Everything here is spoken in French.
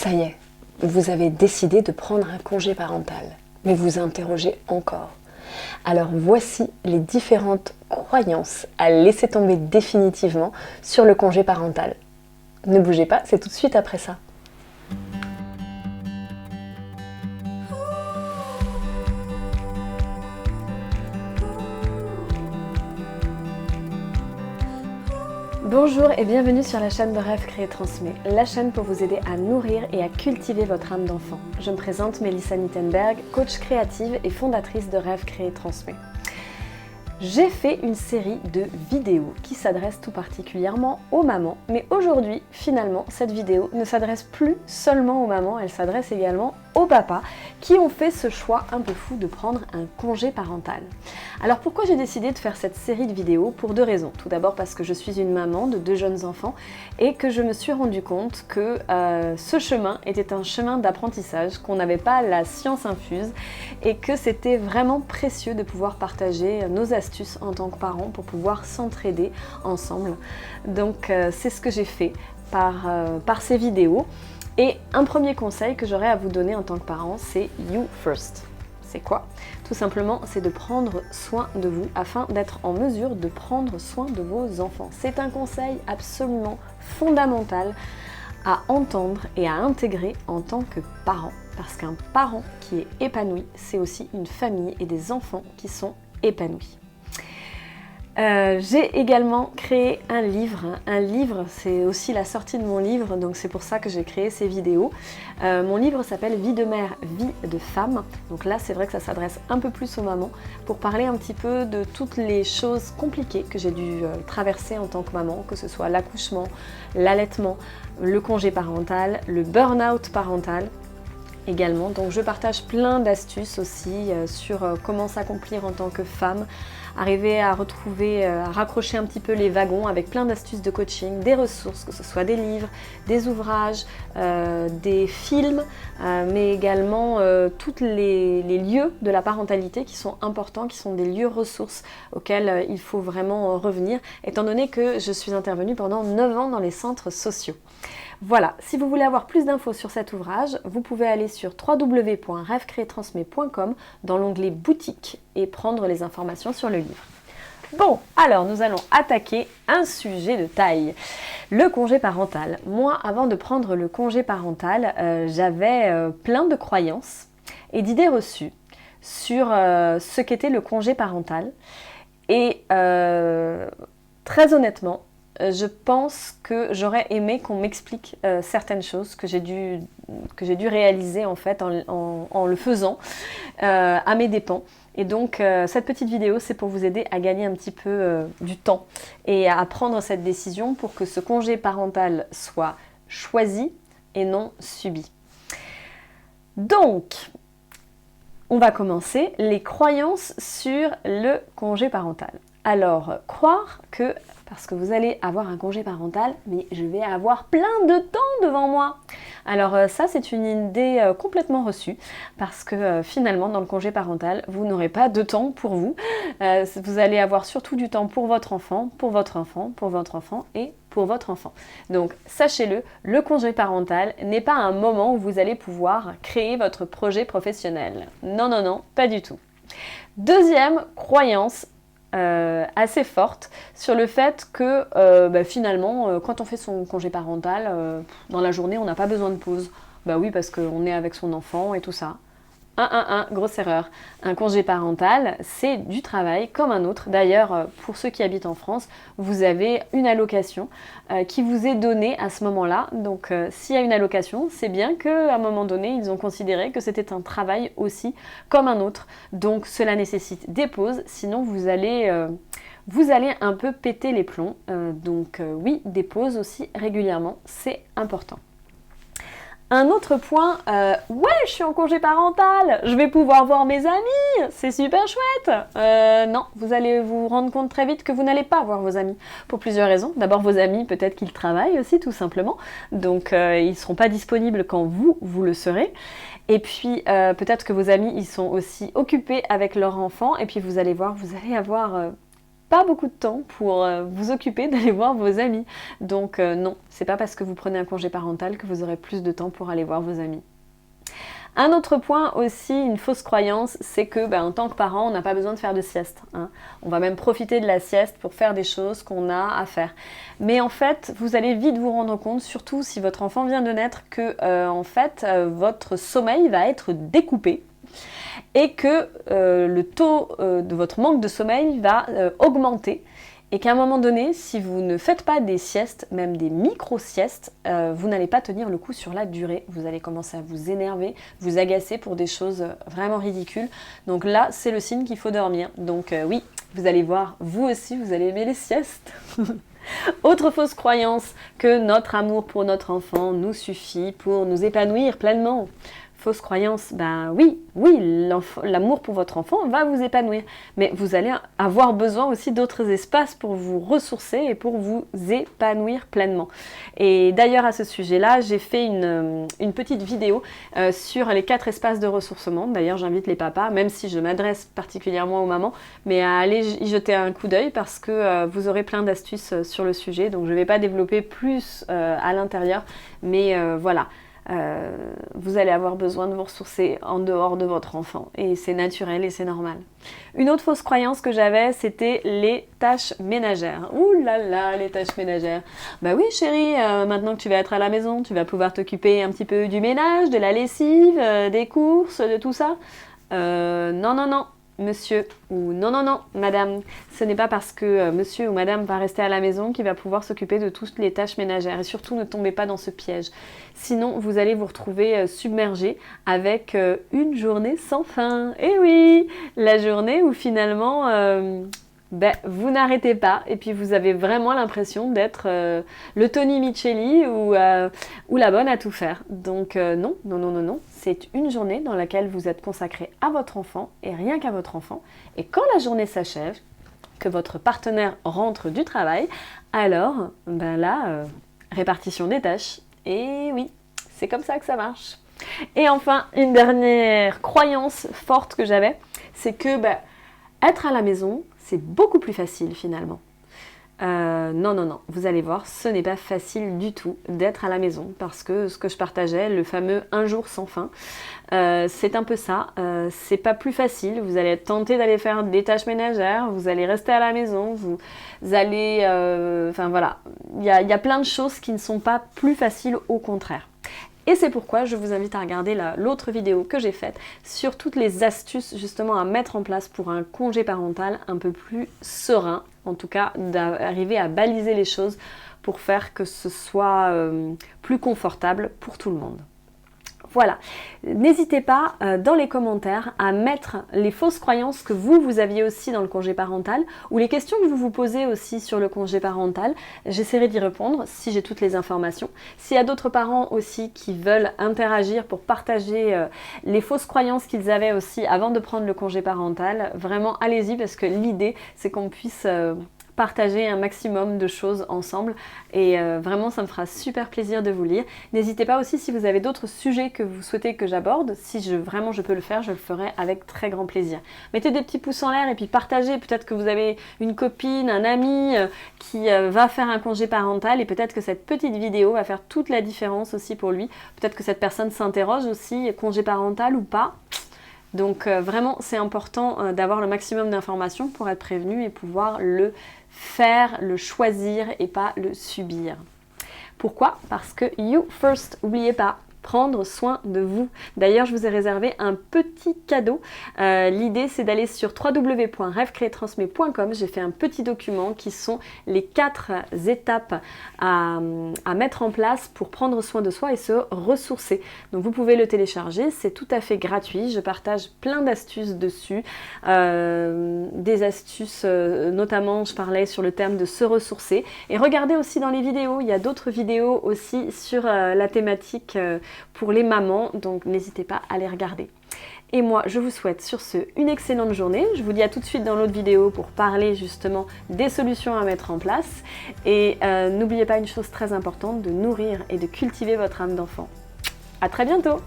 Ça y est, vous avez décidé de prendre un congé parental, mais vous interrogez encore. Alors voici les différentes croyances à laisser tomber définitivement sur le congé parental. Ne bougez pas, c'est tout de suite après ça. Bonjour et bienvenue sur la chaîne de Rêve Créer Transmet, la chaîne pour vous aider à nourrir et à cultiver votre âme d'enfant. Je me présente Mélissa Nittenberg, coach créative et fondatrice de Rêve Créer Transmet. J'ai fait une série de vidéos qui s'adressent tout particulièrement aux mamans, mais aujourd'hui, finalement, cette vidéo ne s'adresse plus seulement aux mamans, elle s'adresse également aux papas qui ont fait ce choix un peu fou de prendre un congé parental. Alors pourquoi j'ai décidé de faire cette série de vidéos? Pour deux raisons. Tout d'abord parce que je suis une maman de deux jeunes enfants et que je me suis rendu compte que ce chemin était un chemin d'apprentissage, qu'on n'avait pas la science infuse et que c'était vraiment précieux de pouvoir partager nos astuces en tant que parents pour pouvoir s'entraider ensemble. Donc c'est ce que j'ai fait par ces vidéos. Et un premier conseil que j'aurais à vous donner en tant que parent, c'est You First. C'est quoi? Tout simplement, c'est de prendre soin de vous afin d'être en mesure de prendre soin de vos enfants. C'est un conseil absolument fondamental à entendre et à intégrer en tant que parent. Parce qu'un parent qui est épanoui, c'est aussi une famille et des enfants qui sont épanouis. J'ai également créé un livre. Un livre, c'est aussi la sortie de mon livre, donc c'est pour ça que j'ai créé ces vidéos. Mon livre s'appelle Vie de mère, vie de femme. Donc là, c'est vrai que ça s'adresse un peu plus aux mamans pour parler un petit peu de toutes les choses compliquées que j'ai dû traverser en tant que maman, que ce soit l'accouchement, l'allaitement, le congé parental, le burn-out parental. Également, donc je partage plein d'astuces aussi sur comment s'accomplir en tant que femme, arriver à retrouver, à raccrocher un petit peu les wagons avec plein d'astuces de coaching, des ressources, que ce soit des livres, des ouvrages, des films, mais également tous les lieux de la parentalité qui sont importants, qui sont des lieux ressources auxquels il faut vraiment revenir, étant donné que je suis intervenue pendant 9 ans dans les centres sociaux. Voilà, si vous voulez avoir plus d'infos sur cet ouvrage, vous pouvez aller sur www.rêvecreertransmet.com dans l'onglet boutique et prendre les informations sur le livre. Bon, alors nous allons attaquer un sujet de taille, le congé parental. Moi, avant de prendre le congé parental, j'avais plein de croyances et d'idées reçues sur ce qu'était le congé parental. Et très honnêtement, je pense que j'aurais aimé qu'on m'explique certaines choses que j'ai dû réaliser en fait en le faisant à mes dépens. Et donc cette petite vidéo, c'est pour vous aider à gagner un petit peu du temps et à prendre cette décision pour que ce congé parental soit choisi et non subi. Donc, on va commencer les croyances sur le congé parental. Alors, croire que parce que vous allez avoir un congé parental, mais je vais avoir plein de temps devant moi. Alors ça, c'est une idée complètement reçue, parce que finalement, dans le congé parental, vous n'aurez pas de temps pour vous. Vous allez avoir surtout du temps pour votre enfant, pour votre enfant, pour votre enfant et pour votre enfant. Donc, sachez-le, le congé parental n'est pas un moment où vous allez pouvoir créer votre projet professionnel. Non, non, non, pas du tout. Deuxième croyance, assez forte sur le fait que finalement quand on fait son congé parental dans la journée on n'a pas besoin de pause. Bah oui, parce qu'on est avec son enfant et tout ça. Grosse erreur. Un congé parental, c'est du travail comme un autre. D'ailleurs, pour ceux qui habitent en France, vous avez une allocation qui vous est donnée à ce moment-là. Donc, s'il y a une allocation, c'est bien qu'à un moment donné, ils ont considéré que c'était un travail aussi comme un autre. Donc, cela nécessite des pauses, sinon vous allez un peu péter les plombs. Oui, des pauses aussi régulièrement, c'est important. Un autre point, ouais, je suis en congé parental, je vais pouvoir voir mes amis, c'est super chouette. Non, vous allez vous rendre compte très vite que vous n'allez pas voir vos amis, pour plusieurs raisons. D'abord, vos amis, peut-être qu'ils travaillent aussi, tout simplement, donc ils ne seront pas disponibles quand vous le serez. Et puis, peut-être que vos amis, ils sont aussi occupés avec leur enfant, et puis vous allez voir, vous allez avoir pas beaucoup de temps pour vous occuper d'aller voir vos amis. Donc non, c'est pas parce que vous prenez un congé parental que vous aurez plus de temps pour aller voir vos amis. Un autre point aussi, une fausse croyance, c'est que en tant que parent, on n'a pas besoin de faire de sieste. Hein. On va même profiter de la sieste pour faire des choses qu'on a à faire. Mais en fait, vous allez vite vous rendre compte, surtout si votre enfant vient de naître, que votre sommeil va être découpé et que le taux de votre manque de sommeil va augmenter. Et qu'à un moment donné, si vous ne faites pas des siestes, même des micro-siestes, vous n'allez pas tenir le coup sur la durée. Vous allez commencer à vous énerver, vous agacer pour des choses vraiment ridicules. Donc là, c'est le signe qu'il faut dormir. Donc oui, vous allez voir, vous aussi, vous allez aimer les siestes. Autre fausse croyance, que notre amour pour notre enfant nous suffit pour nous épanouir pleinement. Fausse croyance, oui, l'amour pour votre enfant va vous épanouir, mais vous allez avoir besoin aussi d'autres espaces pour vous ressourcer et pour vous épanouir pleinement. Et d'ailleurs à ce sujet-là, j'ai fait une petite vidéo sur les 4 espaces de ressourcement. D'ailleurs j'invite les papas, même si je m'adresse particulièrement aux mamans, mais à aller y jeter un coup d'œil parce que vous aurez plein d'astuces sur le sujet, donc je ne vais pas développer plus à l'intérieur, mais voilà. Vous allez avoir besoin de vous ressourcer en dehors de votre enfant et c'est naturel et c'est normal. Une autre fausse croyance que j'avais, c'était les tâches ménagères. Ouh là là, les tâches ménagères. Bah oui chérie, maintenant que tu vas être à la maison, tu vas pouvoir t'occuper un petit peu du ménage, de la lessive, des courses, de tout ça. Non, non, non. Monsieur ou non, non, non, madame, ce n'est pas parce que monsieur ou madame va rester à la maison qu'il va pouvoir s'occuper de toutes les tâches ménagères. Et surtout, ne tombez pas dans ce piège. Sinon, vous allez vous retrouver submergé avec une journée sans fin. Et oui, la journée où finalement, vous n'arrêtez pas et puis vous avez vraiment l'impression d'être le Tony Micheli ou la bonne à tout faire. Donc non, non, non, non, non. C'est une journée dans laquelle vous êtes consacré à votre enfant et rien qu'à votre enfant. Et quand la journée s'achève, que votre partenaire rentre du travail, alors répartition des tâches. Et oui, c'est comme ça que ça marche. Et enfin, une dernière croyance forte que j'avais, c'est que être à la maison, c'est beaucoup plus facile finalement. Non, non, non, vous allez voir, ce n'est pas facile du tout d'être à la maison parce que ce que je partageais, le fameux un jour sans fin, c'est un peu ça, c'est pas plus facile, vous allez être tenté d'aller faire des tâches ménagères, vous allez rester à la maison, vous allez, il y a plein de choses qui ne sont pas plus faciles, au contraire. Et c'est pourquoi je vous invite à regarder l'autre vidéo que j'ai faite sur toutes les astuces justement à mettre en place pour un congé parental un peu plus serein, en tout cas d'arriver à baliser les choses pour faire que ce soit plus confortable pour tout le monde. Voilà, n'hésitez pas dans les commentaires à mettre les fausses croyances que vous aviez aussi dans le congé parental ou les questions que vous vous posez aussi sur le congé parental. J'essaierai d'y répondre si j'ai toutes les informations. S'il y a d'autres parents aussi qui veulent interagir pour partager les fausses croyances qu'ils avaient aussi avant de prendre le congé parental, vraiment allez-y parce que l'idée c'est qu'on puisse partager un maximum de choses ensemble et vraiment ça me fera super plaisir de vous lire. N'hésitez pas aussi si vous avez d'autres sujets que vous souhaitez que j'aborde, si vraiment je peux le faire, je le ferai avec très grand plaisir. Mettez des petits pouces en l'air et puis partagez, peut-être que vous avez une copine, un ami qui va faire un congé parental et peut-être que cette petite vidéo va faire toute la différence aussi pour lui. Peut-être que cette personne s'interroge aussi, congé parental ou pas. Donc vraiment c'est important d'avoir le maximum d'informations pour être prévenu et pouvoir le faire, le choisir et pas le subir. Pourquoi? Parce que you first, n'oubliez pas, prendre soin de vous. D'ailleurs, je vous ai réservé un petit cadeau. L'idée, c'est d'aller sur www.rêvecréetransmet.com. J'ai fait un petit document qui sont les 4 étapes à mettre en place pour prendre soin de soi et se ressourcer. Donc, vous pouvez le télécharger. C'est tout à fait gratuit. Je partage plein d'astuces dessus. Des astuces, notamment, je parlais sur le terme de se ressourcer. Et regardez aussi dans les vidéos. Il y a d'autres vidéos aussi sur la thématique pour les mamans, donc n'hésitez pas à les regarder. Et moi, je vous souhaite sur ce une excellente journée. Je vous dis à tout de suite dans l'autre vidéo pour parler justement des solutions à mettre en place. Et n'oubliez pas une chose très importante, de nourrir et de cultiver votre âme d'enfant. À très bientôt!